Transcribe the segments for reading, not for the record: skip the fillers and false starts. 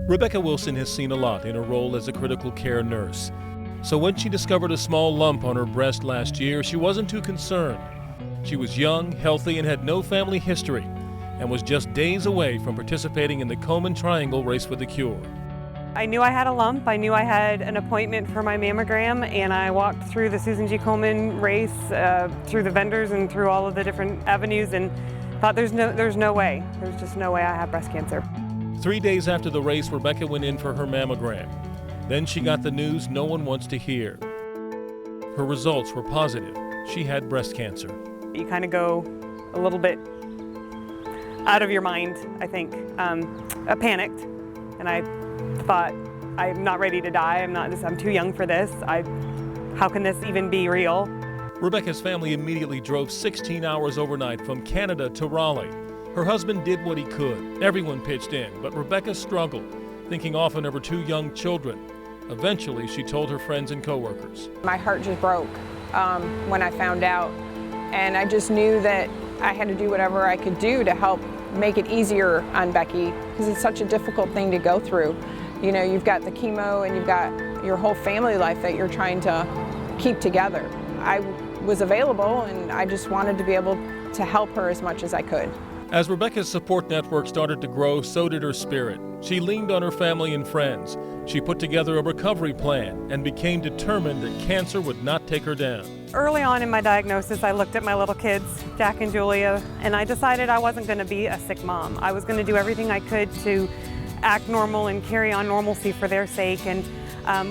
Rebecca Wilson has seen a lot in her role as a critical care nurse. So when she discovered a small lump on her breast last year, she wasn't too concerned. She was young, healthy, and had no family history, and was just days away from participating in the Komen Triangle Race for the Cure. I knew I had a lump. I knew I had an appointment for my mammogram, and I walked through the Susan G. Komen race, through the vendors and through all of the different avenues, and thought there's no way. There's just no way I have breast cancer. 3 days after the race, Rebecca went in for her mammogram. Then she got the news no one wants to hear. Her results were positive. She had breast cancer. You kind of go a little bit out of your mind, I think. I panicked, and I thought, I'm not ready to die. I'm too young for this. How can this even be real? Rebecca's family immediately drove 16 hours overnight from Canada to Raleigh. Her husband did what he could. Everyone pitched in, but Rebecca struggled, thinking often of her 2 young children. Eventually, she told her friends and coworkers. My heart just broke when I found out, and I just knew that I had to do whatever I could do to help make it easier on Becky, because it's such a difficult thing to go through. You know, you've got the chemo and you've got your whole family life that you're trying to keep together. I was available, and I just wanted to be able to help her as much as I could. As Rebecca's support network started to grow, so did her spirit. She leaned on her family and friends. She put together a recovery plan and became determined that cancer would not take her down. Early on in my diagnosis, I looked at my little kids, Jack and Julia, and I decided I wasn't going to be a sick mom. I was going to do everything I could to act normal and carry on normalcy for their sake. And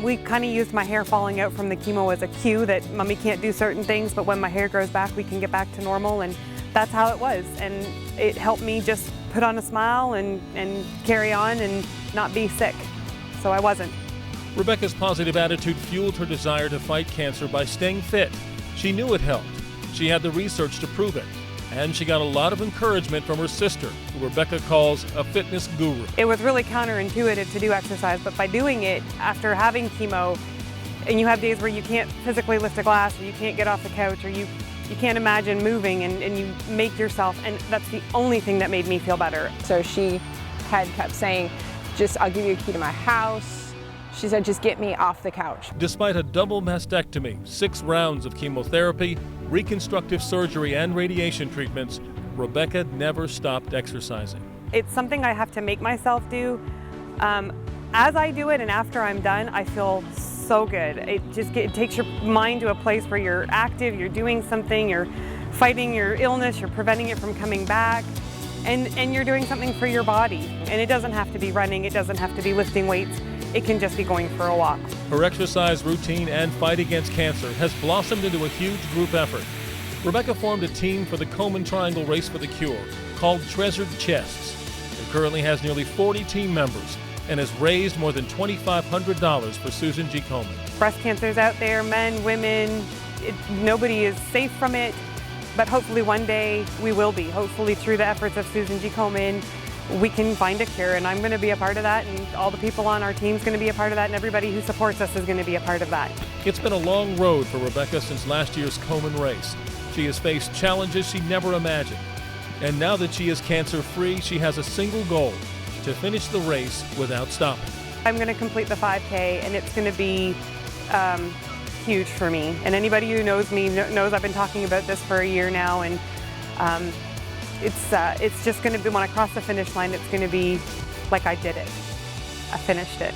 we kind of used my hair falling out from the chemo as a cue that mommy can't do certain things, but when my hair grows back, we can get back to normal. And that's how it was. And it helped me just put on a smile and carry on and not be sick. So I wasn't. Rebecca's positive attitude fueled her desire to fight cancer by staying fit. She knew it helped. She had the research to prove it. And she got a lot of encouragement from her sister, who Rebecca calls a fitness guru. It was really counterintuitive to do exercise, but by doing it after having chemo, and you have days where you can't physically lift a glass, or you can't get off the couch, or you can't imagine moving, and you make yourself, and that's the only thing that made me feel better. So she had kept saying, I'll give you a key to my house. She said, just get me off the couch. Despite a double mastectomy, 6 rounds of chemotherapy, reconstructive surgery, and radiation treatments, Rebecca never stopped exercising. It's something I have to make myself do. As I do it and after I'm done, I feel so good. It takes your mind to a place where you're active, you're doing something, you're fighting your illness, you're preventing it from coming back, and you're doing something for your body. And it doesn't have to be running, it doesn't have to be lifting weights, it can just be going for a walk. Her exercise routine and fight against cancer has blossomed into a huge group effort. Rebecca formed a team for the Komen Triangle Race for the Cure called Treasured Chests. It currently has nearly 40 team members and has raised more than $2,500 for Susan G. Komen. Breast cancer's out there, men, women, nobody is safe from it, but hopefully one day we will be. Hopefully through the efforts of Susan G. Komen, we can find a cure, and I'm going to be a part of that, and all the people on our team is going to be a part of that, and everybody who supports us is going to be a part of that. It's been a long road for Rebecca since last year's Komen race. She has faced challenges she never imagined. And now that she is cancer-free, she has a single goal: to finish the race without stopping. I'm going to complete the 5K, and it's going to be huge for me. And anybody who knows me knows I've been talking about this for a year now, and it's just going to be, when I cross the finish line, it's going to be like I did it. I finished it.